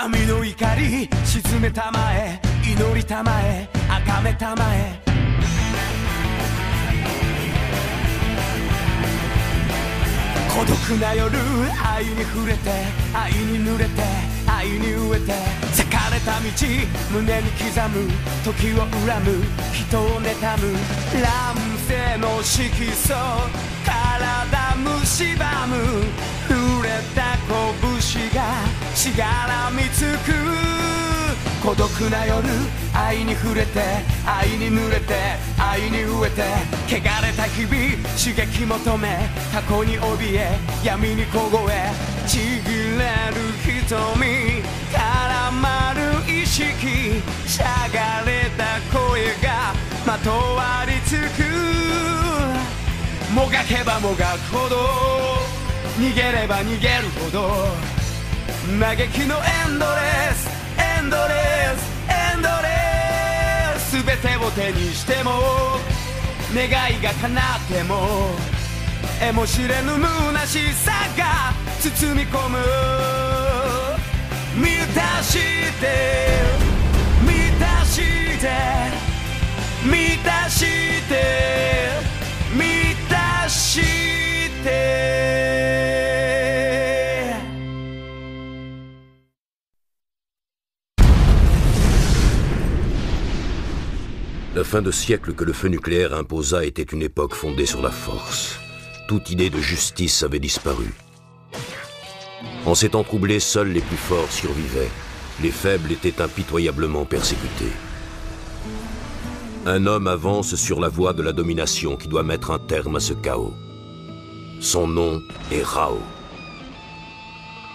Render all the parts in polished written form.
神の怒り沈めたまえ祈りたまえ崇めたまえ孤独な夜愛に触れて愛に濡れて愛に飢えて裂かれた道胸に刻む時を恨む人を妬む乱世の色素体蝕む濡れた拳がしがらみつく孤独な夜愛に触れて愛に濡れて愛に飢えて汚れた日々刺激求め過去に怯え闇に凍えちぎれる瞳絡まる意識しゃがれた声がまとわりつくもがけばもがくほど逃げれば逃げるほど嘆きのエンドレスエンドレスエンドレス全てを手にしても願いが叶っても得も知れぬ虚しさが包み込む満たして満たして満たして満たしてLa fin de siècle que le feu nucléaire imposa était une époque fondée sur la force. Toute idée de justice avait disparu. En ces temps troublés, seuls les plus forts survivaient. Les faibles étaient impitoyablement persécutés. Un homme avance sur la voie de la domination qui doit mettre un terme à ce chaos. Son nom est Rao.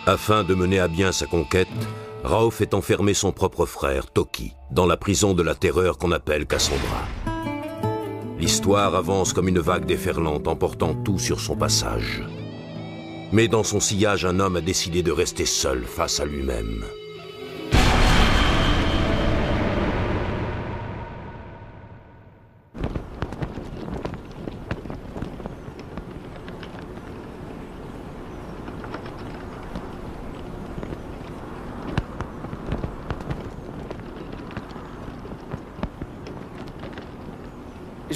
Afin de mener à bien sa conquête, Rao fait enfermer son propre frère, Toki, dans la prison de la terreur qu'on appelle Cassandra. L'histoire avance comme une vague déferlante, emportant tout sur son passage. Mais dans son sillage, un homme a décidé de rester seul face à lui-même.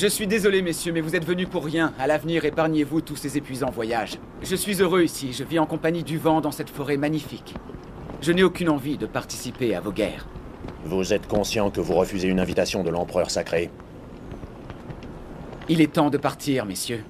Je suis désolé, messieurs, mais vous êtes venus pour rien. À l'avenir, épargnez-vous tous ces épuisants voyages. Je suis heureux ici, je vis en compagnie du vent dans cette forêt magnifique. Je n'ai aucune envie de participer à vos guerres. Vous êtes conscient que vous refusez une invitation de l'empereur sacré? Il est temps de partir, messieurs.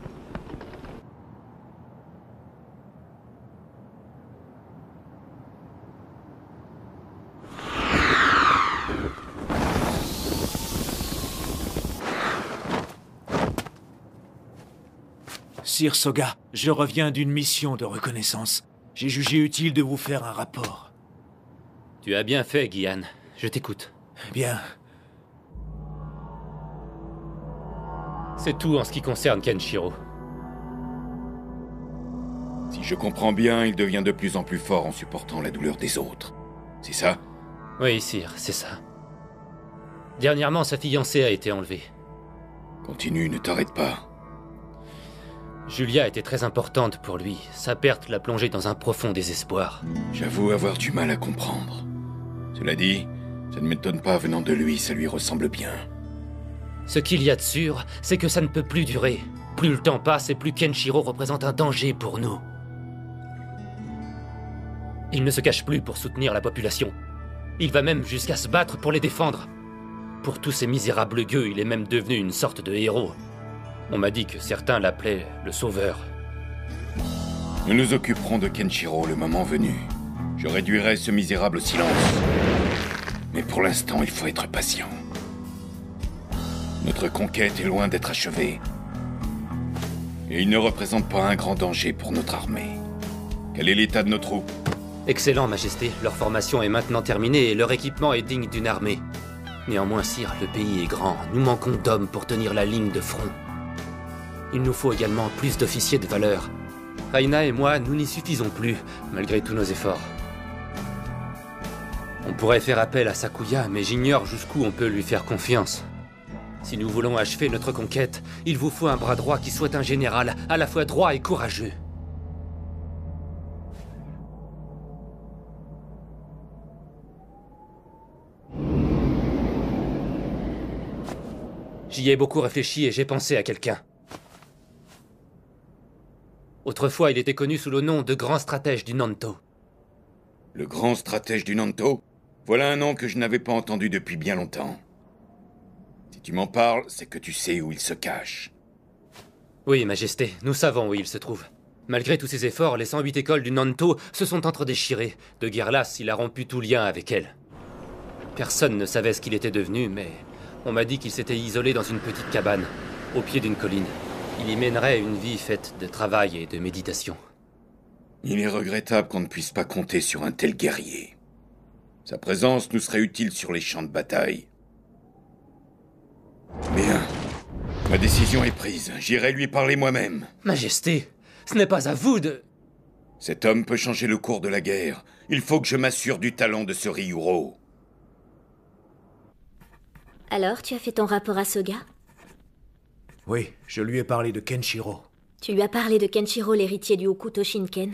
Sire Soga, je reviens d'une mission de reconnaissance. J'ai jugé utile de vous faire un rapport. Tu as bien fait, Guyan. Je t'écoute. Bien. C'est tout en ce qui concerne Kenshiro. Si je comprends bien, il devient de plus en plus fort en supportant la douleur des autres. C'est ça? Oui, sire, c'est ça. Dernièrement, sa fiancée a été enlevée. Continue, ne t'arrête pas. Julia était très importante pour lui. Sa perte l'a plongé dans un profond désespoir. J'avoue avoir du mal à comprendre. Cela dit, ça ne m'étonne pas venant de lui, ça lui ressemble bien. Ce qu'il y a de sûr, c'est que ça ne peut plus durer. Plus le temps passe et plus Kenshiro représente un danger pour nous. Il ne se cache plus pour soutenir la population. Il va même jusqu'à se battre pour les défendre. Pour tous ces misérables gueux, il est même devenu une sorte de héros. On m'a dit que certains l'appelaient le Sauveur. Nous nous occuperons de Kenshiro le moment venu. Je réduirai ce misérable au silence. Mais pour l'instant, il faut être patient. Notre conquête est loin d'être achevée. Et il ne représente pas un grand danger pour notre armée. Quel est l'état de nos troupes? Excellent, Majesté. Leur formation est maintenant terminée et leur équipement est digne d'une armée. Néanmoins, sire, le pays est grand. Nous manquons d'hommes pour tenir la ligne de front. Il nous faut également plus d'officiers de valeur. Raina et moi, nous n'y suffisons plus, malgré tous nos efforts. On pourrait faire appel à Sakuya, mais j'ignore jusqu'où on peut lui faire confiance. Si nous voulons achever notre conquête, il vous faut un bras droit qui soit un général, à la fois droit et courageux. J'y ai beaucoup réfléchi et j'ai pensé à quelqu'un. Autrefois, il était connu sous le nom de Grand Stratège du Nanto. Le Grand Stratège du Nanto? Voilà un nom que je n'avais pas entendu depuis bien longtemps. Si tu m'en parles, c'est que tu sais où il se cache. Oui, Majesté, nous savons où il se trouve. Malgré tous ses efforts, les 108 écoles du Nanto se sont entredéchirées. De guerre lasse, il a rompu tout lien avec elles. Personne ne savait ce qu'il était devenu, mais on m'a dit qu'il s'était isolé dans une petite cabane, au pied d'une colline. Il y mènerait une vie faite de travail et de méditation. Il est regrettable qu'on ne puisse pas compter sur un tel guerrier. Sa présence nous serait utile sur les champs de bataille. Bien. Ma décision est prise. J'irai lui parler moi-même. Majesté, ce n'est pas à vous de... Cet homme peut changer le cours de la guerre. Il faut que je m'assure du talent de ce Ryuro. Alors, tu as fait ton rapport à Soga? Oui, je lui ai parlé de Kenshiro. Tu lui as parlé de Kenshiro, l'héritier du Hokuto Shinken?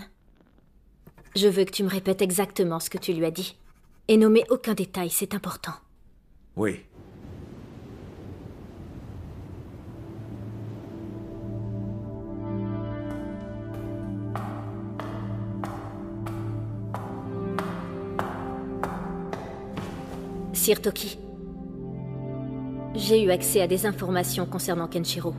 Je veux que tu me répètes exactement ce que tu lui as dit. Et nommer aucun détail, c'est important. Oui. Sir Toki, j'ai eu accès à des informations concernant Kenshiro.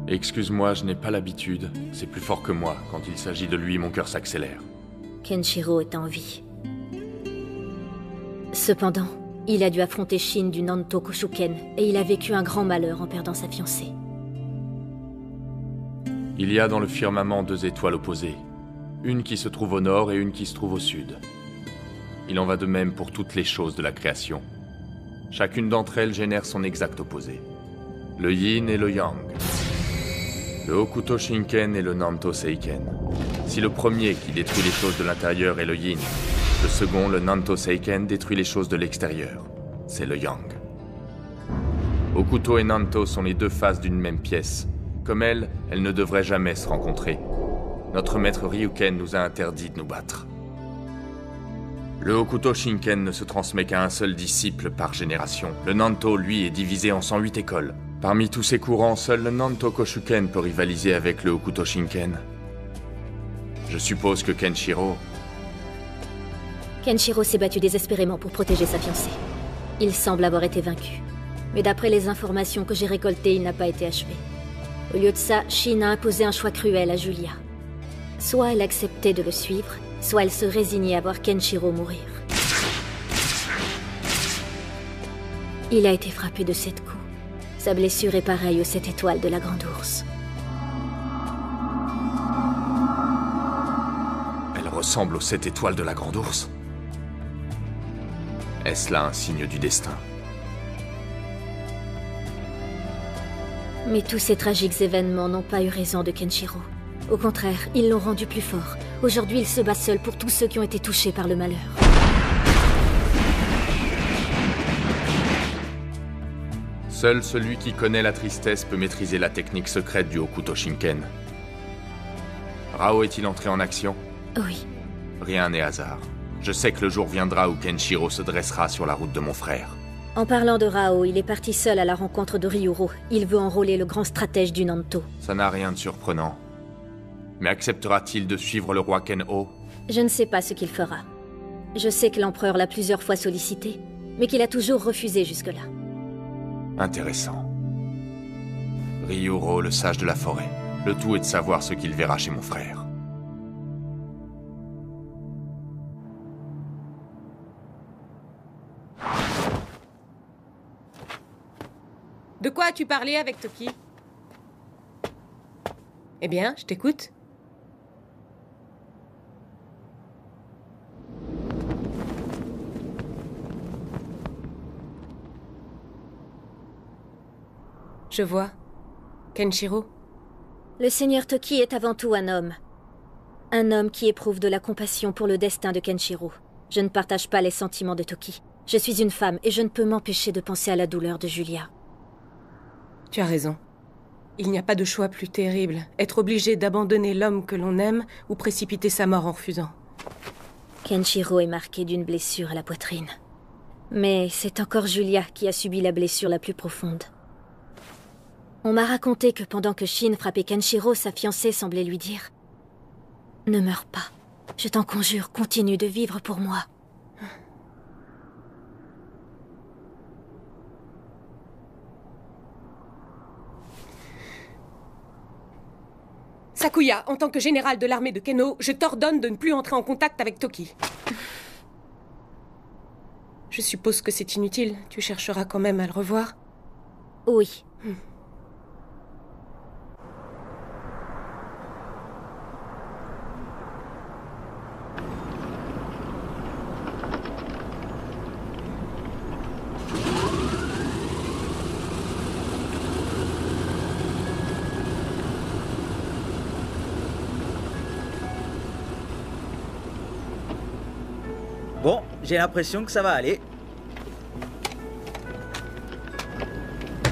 Excuse-moi, je n'ai pas l'habitude. C'est plus fort que moi. Quand il s'agit de lui, mon cœur s'accélère. Kenshiro est en vie. Cependant, il a dû affronter Shin du Nanto Koshuken et il a vécu un grand malheur en perdant sa fiancée. Il y a dans le firmament 2 étoiles opposées. Une qui se trouve au nord et une qui se trouve au sud. Il en va de même pour toutes les choses de la création. Chacune d'entre elles génère son exact opposé. Le yin et le yang. Le Hokuto Shinken et le Nanto Seiken. Si le premier qui détruit les choses de l'intérieur est le yin, le second, le Nanto Seiken, détruit les choses de l'extérieur. C'est le yang. Hokuto et Nanto sont les 2 faces d'une même pièce. Comme elles ne devraient jamais se rencontrer. Notre maître Ryuken nous a interdit de nous battre. Le Hokuto Shinken ne se transmet qu'à un seul disciple par génération. Le Nanto, lui, est divisé en 108 écoles. Parmi tous ces courants, seul le Nanto Koshuken peut rivaliser avec le Hokuto Shinken. Je suppose que Kenshiro... Kenshiro s'est battu désespérément pour protéger sa fiancée. Il semble avoir été vaincu. Mais d'après les informations que j'ai récoltées, il n'a pas été achevé. Au lieu de ça, Shin a imposé un choix cruel à Julia. Soit elle acceptait de le suivre, soit elle se résignait à voir Kenshiro mourir. Il a été frappé de 7 coups. Sa blessure est pareille aux 7 étoiles de la Grande Ourse. Elle ressemble aux 7 étoiles de la Grande Ourse. Est-ce là un signe du destin? Mais tous ces tragiques événements n'ont pas eu raison de Kenshiro. Au contraire, ils l'ont rendu plus fort. Aujourd'hui, il se bat seul pour tous ceux qui ont été touchés par le malheur. Seul celui qui connaît la tristesse peut maîtriser la technique secrète du Hokuto Shinken. Rao est-il entré en action? Oui. Rien n'est hasard. Je sais que le jour viendra où Kenshiro se dressera sur la route de mon frère. En parlant de Rao, il est parti seul à la rencontre de Ryuro. Il veut enrôler le grand stratège du Nanto. Ça n'a rien de surprenant. Mais acceptera-t-il de suivre le roi Ken-Oh? Je ne sais pas ce qu'il fera. Je sais que l'empereur l'a plusieurs fois sollicité, mais qu'il a toujours refusé jusque-là. Intéressant. Ryuro, le sage de la forêt. Le tout est de savoir ce qu'il verra chez mon frère. De quoi as-tu parlé avec Toki? Eh bien, je t'écoute. Je vois. Kenshiro? Le seigneur Toki est avant tout un homme. Un homme qui éprouve de la compassion pour le destin de Kenshiro. Je ne partage pas les sentiments de Toki. Je suis une femme et je ne peux m'empêcher de penser à la douleur de Julia. Tu as raison. Il n'y a pas de choix plus terrible. Être obligé d'abandonner l'homme que l'on aime ou précipiter sa mort en refusant. Kenshiro est marqué d'une blessure à la poitrine. Mais c'est encore Julia qui a subi la blessure la plus profonde. On m'a raconté que pendant que Shin frappait Kenshiro, sa fiancée semblait lui dire « Ne meurs pas. Je t'en conjure, continue de vivre pour moi. » Sakuya, en tant que général de l'armée de Keno, je t'ordonne de ne plus entrer en contact avec Toki. Je suppose que c'est inutile. Tu chercheras quand même à le revoir? Oui. Bon, j'ai l'impression que ça va aller.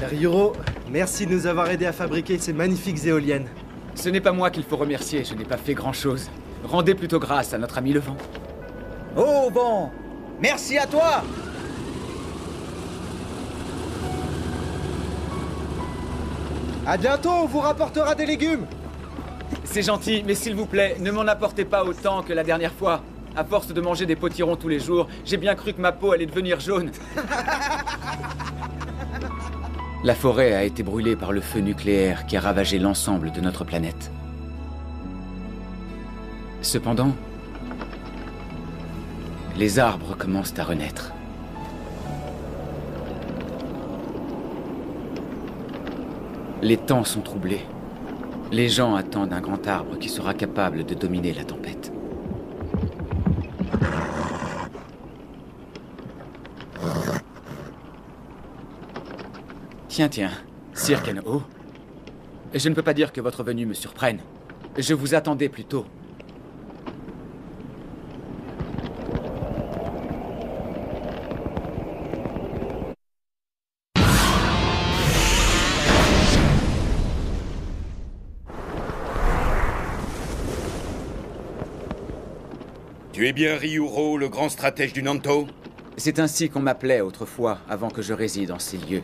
Ryuro, merci de nous avoir aidés à fabriquer ces magnifiques éoliennes. Ce n'est pas moi qu'il faut remercier, je n'ai pas fait grand-chose. Rendez plutôt grâce à notre ami le vent. Oh bon, merci à toi. À bientôt, on vous rapportera des légumes. C'est gentil, mais s'il vous plaît, ne m'en apportez pas autant que la dernière fois. À force de manger des potirons tous les jours, j'ai bien cru que ma peau allait devenir jaune. La forêt a été brûlée par le feu nucléaire qui a ravagé l'ensemble de notre planète. Cependant, les arbres commencent à renaître. Les temps sont troublés. Les gens attendent un grand arbre qui sera capable de dominer la tempête. Tiens, Sir Ken-O. Je ne peux pas dire que votre venue me surprenne. Je vous attendais plus tôt. Tu es bien Ryuro, le grand stratège du Nanto? C'est ainsi qu'on m'appelait autrefois, avant que je réside en ces lieux.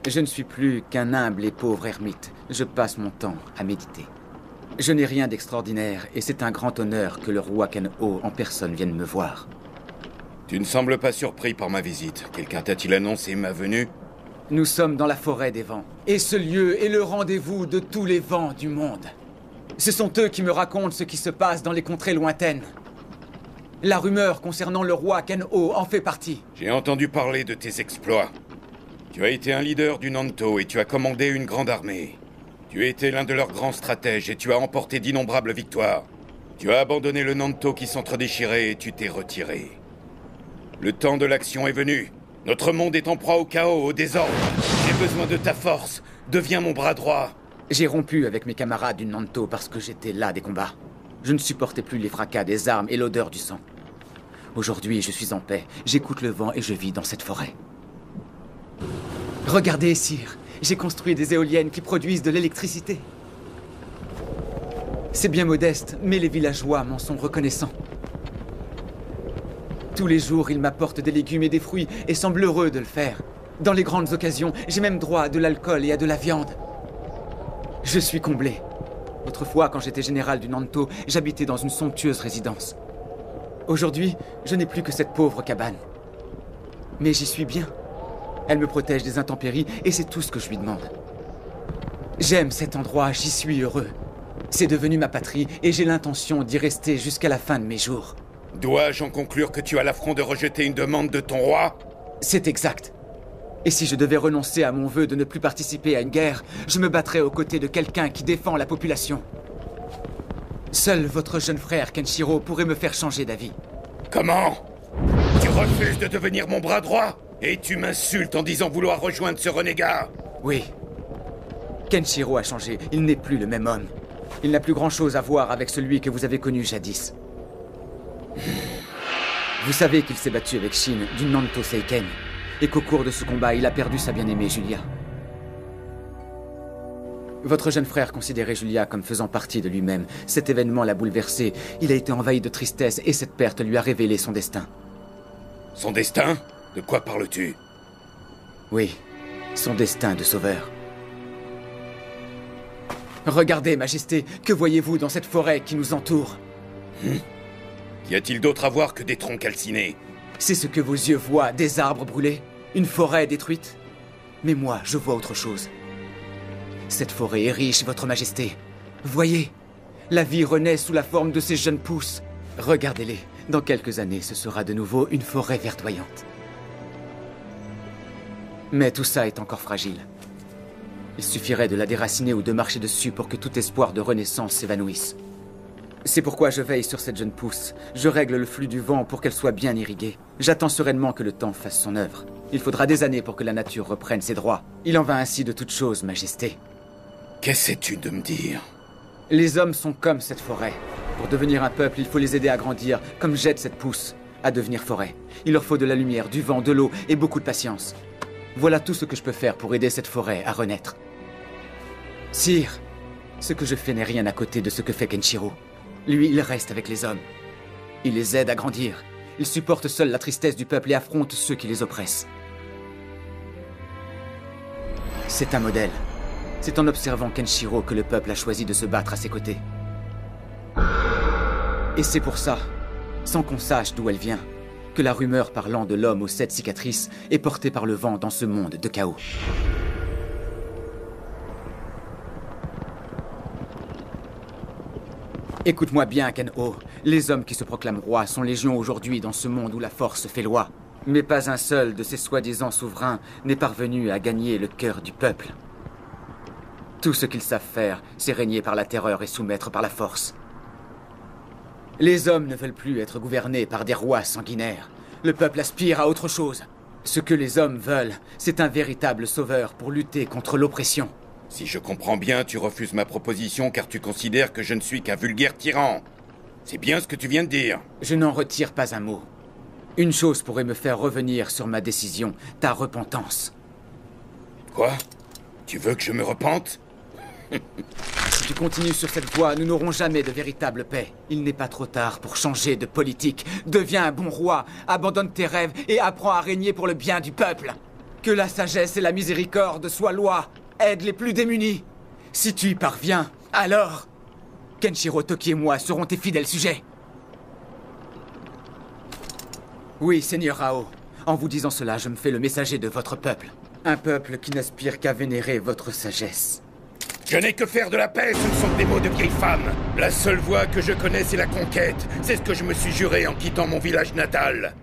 Je ne suis plus qu'un humble et pauvre ermite. Je passe mon temps à méditer. Je n'ai rien d'extraordinaire, et c'est un grand honneur que le roi Ken-O en personne vienne me voir. Tu ne sembles pas surpris par ma visite. Quelqu'un t'a-t-il annoncé ma venue? Nous sommes dans la forêt des vents. Et ce lieu est le rendez-vous de tous les vents du monde. Ce sont eux qui me racontent ce qui se passe dans les contrées lointaines. La rumeur concernant le roi Ken-O en fait partie. J'ai entendu parler de tes exploits. Tu as été un leader du Nanto et tu as commandé une grande armée. Tu as été l'un de leurs grands stratèges et tu as emporté d'innombrables victoires. Tu as abandonné le Nanto qui s'entre-déchirait et tu t'es retiré. Le temps de l'action est venu. Notre monde est en proie au chaos, au désordre. J'ai besoin de ta force. Deviens mon bras droit. J'ai rompu avec mes camarades du Nanto parce que j'étais là des combats. Je ne supportais plus les fracas des armes et l'odeur du sang. Aujourd'hui, je suis en paix. J'écoute le vent et je vis dans cette forêt. Regardez, sire. J'ai construit des éoliennes qui produisent de l'électricité. C'est bien modeste, mais les villageois m'en sont reconnaissants. Tous les jours, ils m'apportent des légumes et des fruits et semblent heureux de le faire. Dans les grandes occasions, j'ai même droit à de l'alcool et à de la viande. Je suis comblé. Autrefois, quand j'étais général du Nanto, j'habitais dans une somptueuse résidence. Aujourd'hui, je n'ai plus que cette pauvre cabane. Mais j'y suis bien. Elle me protège des intempéries et c'est tout ce que je lui demande. J'aime cet endroit, j'y suis heureux. C'est devenu ma patrie et j'ai l'intention d'y rester jusqu'à la fin de mes jours. Dois-je en conclure que tu as l'affront de rejeter une demande de ton roi? C'est exact. Et si je devais renoncer à mon vœu de ne plus participer à une guerre, je me battrais aux côtés de quelqu'un qui défend la population. Seul votre jeune frère Kenshiro pourrait me faire changer d'avis. Comment? Tu refuses de devenir mon bras droit? Et tu m'insultes en disant vouloir rejoindre ce renégat? Oui. Kenshiro a changé, il n'est plus le même homme. Il n'a plus grand-chose à voir avec celui que vous avez connu jadis. Vous savez qu'il s'est battu avec Shin du Nanto Seiken, et qu'au cours de ce combat, il a perdu sa bien-aimée Julia. Votre jeune frère considérait Julia comme faisant partie de lui-même. Cet événement l'a bouleversé. Il a été envahi de tristesse et cette perte lui a révélé son destin. Son destin? De quoi parles-tu? Oui, son destin de sauveur. Regardez, Majesté, que voyez-vous dans cette forêt qui nous entoure? Qu'y a-t-il d'autre à voir que des troncs calcinés? C'est ce que vos yeux voient, des arbres brûlés, une forêt détruite. Mais moi, je vois autre chose. Cette forêt est riche, Votre Majesté. Voyez, la vie renaît sous la forme de ces jeunes pousses. Regardez-les, dans quelques années, ce sera de nouveau une forêt verdoyante. Mais tout ça est encore fragile. Il suffirait de la déraciner ou de marcher dessus pour que tout espoir de renaissance s'évanouisse. C'est pourquoi je veille sur cette jeune pousse. Je règle le flux du vent pour qu'elle soit bien irriguée. J'attends sereinement que le temps fasse son œuvre. Il faudra des années pour que la nature reprenne ses droits. Il en va ainsi de toutes choses, Majesté. Qu'essaies-tu de me dire? Les hommes sont comme cette forêt. Pour devenir un peuple, il faut les aider à grandir, comme j'aide cette pousse à devenir forêt. Il leur faut de la lumière, du vent, de l'eau et beaucoup de patience. Voilà tout ce que je peux faire pour aider cette forêt à renaître. Sire, ce que je fais n'est rien à côté de ce que fait Kenshiro. Lui, il reste avec les hommes. Il les aide à grandir. Il supporte seul la tristesse du peuple et affronte ceux qui les oppressent. C'est un modèle. C'est en observant Kenshiro que le peuple a choisi de se battre à ses côtés. Et c'est pour ça, sans qu'on sache d'où elle vient, que la rumeur parlant de l'homme aux 7 cicatrices est portée par le vent dans ce monde de chaos. Écoute-moi bien, Ken-Oh. Les hommes qui se proclament rois sont légion aujourd'hui dans ce monde où la force fait loi. Mais pas un seul de ces soi-disant souverains n'est parvenu à gagner le cœur du peuple. Tout ce qu'ils savent faire, c'est régner par la terreur et soumettre par la force. Les hommes ne veulent plus être gouvernés par des rois sanguinaires. Le peuple aspire à autre chose. Ce que les hommes veulent, c'est un véritable sauveur pour lutter contre l'oppression. Si je comprends bien, tu refuses ma proposition car tu considères que je ne suis qu'un vulgaire tyran. C'est bien ce que tu viens de dire. Je n'en retire pas un mot. Une chose pourrait me faire revenir sur ma décision, ta repentance. Quoi? Tu veux que je me repente? Si tu continues sur cette voie, nous n'aurons jamais de véritable paix. Il n'est pas trop tard pour changer de politique. Deviens un bon roi, abandonne tes rêves et apprends à régner pour le bien du peuple. Que la sagesse et la miséricorde soient loi. Aide les plus démunis. Si tu y parviens, alors Kenshiro, Toki et moi serons tes fidèles sujets. Oui, Seigneur Rao. En vous disant cela, je me fais le messager de votre peuple. Un peuple qui n'aspire qu'à vénérer votre sagesse. Je n'ai que faire de la paix, ce ne sont que des mots de vieille femme. La seule voie que je connais, c'est la conquête. C'est ce que je me suis juré en quittant mon village natal.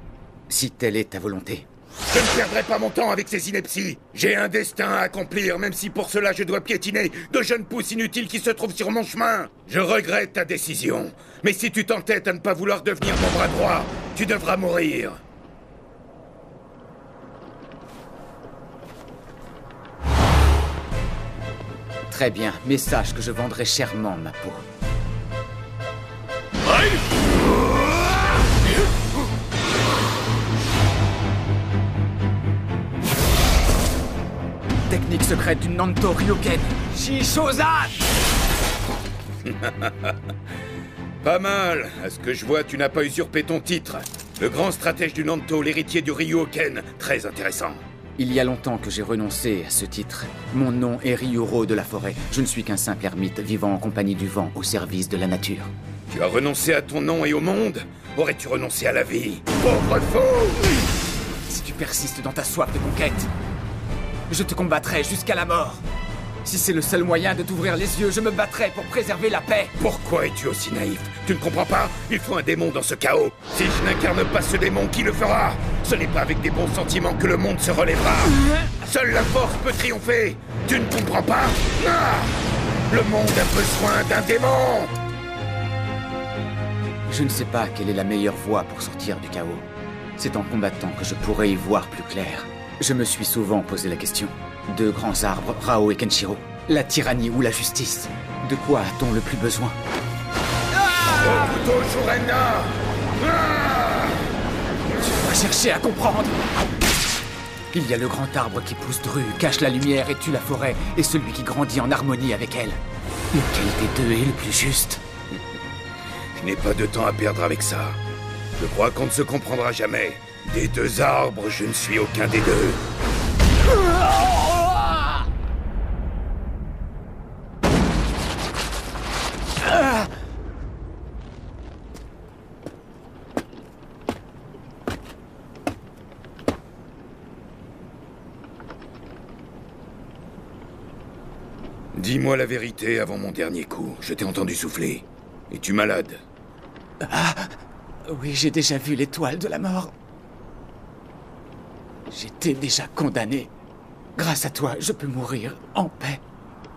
Si telle est ta volonté. Je ne perdrai pas mon temps avec ces inepties. J'ai un destin à accomplir, même si pour cela je dois piétiner de jeunes pousses inutiles qui se trouvent sur mon chemin. Je regrette ta décision. Mais si tu t'entêtes à ne pas vouloir devenir mon bras droit, tu devras mourir. Très bien, mais sache que je vendrai chèrement ma peau. Technique secrète du Nanto Ryuken, Shishozan. Pas mal. À ce que je vois, tu n'as pas usurpé ton titre. Le grand stratège du Nanto, l'héritier du Ryuken. Très intéressant. Il y a longtemps que j'ai renoncé à ce titre. Mon nom est Ryuro de la forêt. Je ne suis qu'un simple ermite vivant en compagnie du vent au service de la nature. Tu as renoncé à ton nom et au monde? Aurais-tu renoncé à la vie? Pauvre fou! Si tu persistes dans ta soif de conquête, je te combattrai jusqu'à la mort. Si c'est le seul moyen de t'ouvrir les yeux, je me battrai pour préserver la paix. Pourquoi es-tu aussi naïf? Tu ne comprends pas? Il faut un démon dans ce chaos. Si je n'incarne pas ce démon, qui le fera? Ce n'est pas avec des bons sentiments que le monde se relèvera. Seule la force peut triompher. Tu ne comprends pas? Ah! Le monde a besoin d'un démon. Je ne sais pas quelle est la meilleure voie pour sortir du chaos. C'est en combattant que je pourrai y voir plus clair. Je me suis souvent posé la question. 2 grands arbres, Rao et Kenshiro. La tyrannie ou la justice? De quoi a-t-on le plus besoin? Au couteau, Shurena! Tu vas chercher à comprendre. Il y a le grand arbre qui pousse dru, cache la lumière et tue la forêt, et celui qui grandit en harmonie avec elle. Lequel des deux est le plus juste? Je n'ai pas de temps à perdre avec ça. Je crois qu'on ne se comprendra jamais. Des deux arbres, je ne suis aucun des deux. Dis-moi la vérité avant mon dernier coup. Je t'ai entendu souffler. Es-tu malade? Ah, oui, j'ai déjà vu l'étoile de la mort. J'étais déjà condamné. Grâce à toi, je peux mourir en paix.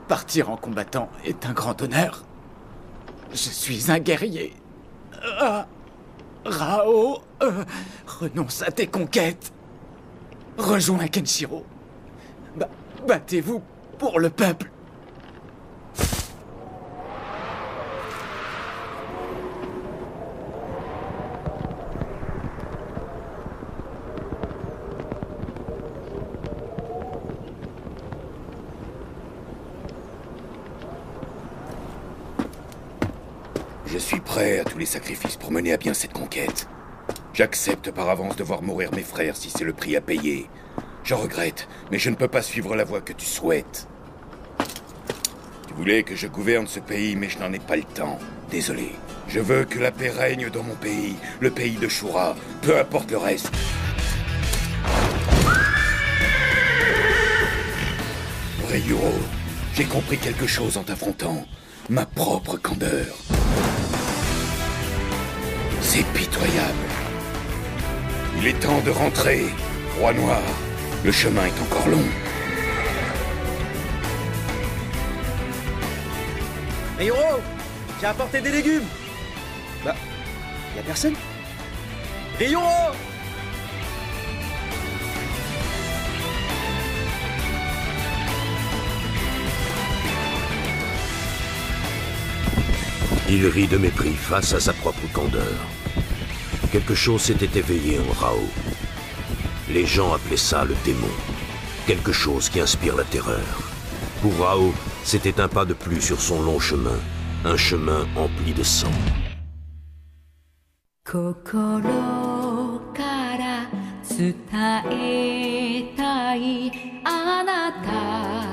Partir en combattant est un grand honneur. Je suis un guerrier. Rao, renonce à tes conquêtes. Rejoins Kenshiro. Battez-vous pour le peuple. Je suis prêt à tous les sacrifices pour mener à bien cette conquête. J'accepte par avance de voir mourir mes frères si c'est le prix à payer. Je regrette, mais je ne peux pas suivre la voie que tu souhaites. Tu voulais que je gouverne ce pays, mais je n'en ai pas le temps. Désolé. Je veux que la paix règne dans mon pays, le pays de Shura, peu importe le reste. Ryuro, j'ai compris quelque chose en t'affrontant. Ma propre candeur. C'est pitoyable. Il est temps de rentrer, Roi Noir. Le chemin est encore long. Ryuro, j'ai apporté des légumes. Y a personne? Ryuro! Il rit de mépris face à sa propre candeur. Quelque chose s'était éveillé en Rao. Les gens appelaient ça le démon. Quelque chose qui inspire la terreur. Pour Rao, c'était un pas de plus sur son long chemin. Un chemin empli de sang. Kokoro kara tsutae tai anata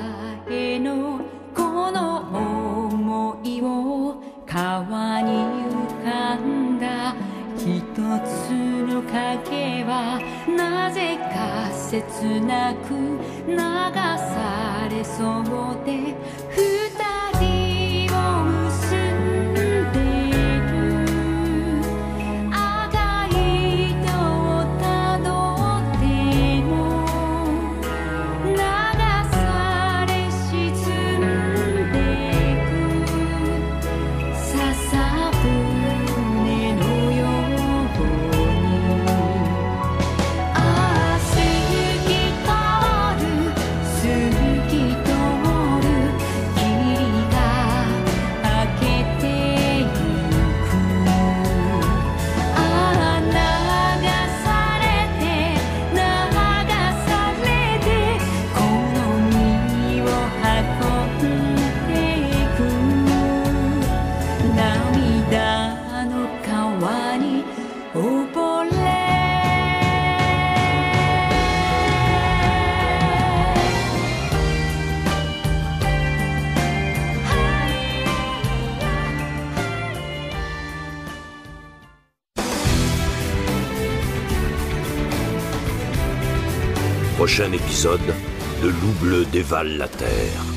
e no kono omoi wo kawa ni ukanda hitotsu no kage wa naze ka setsunaku nagasareそうで二人を結んでProchain épisode, le loup bleu dévale la terre.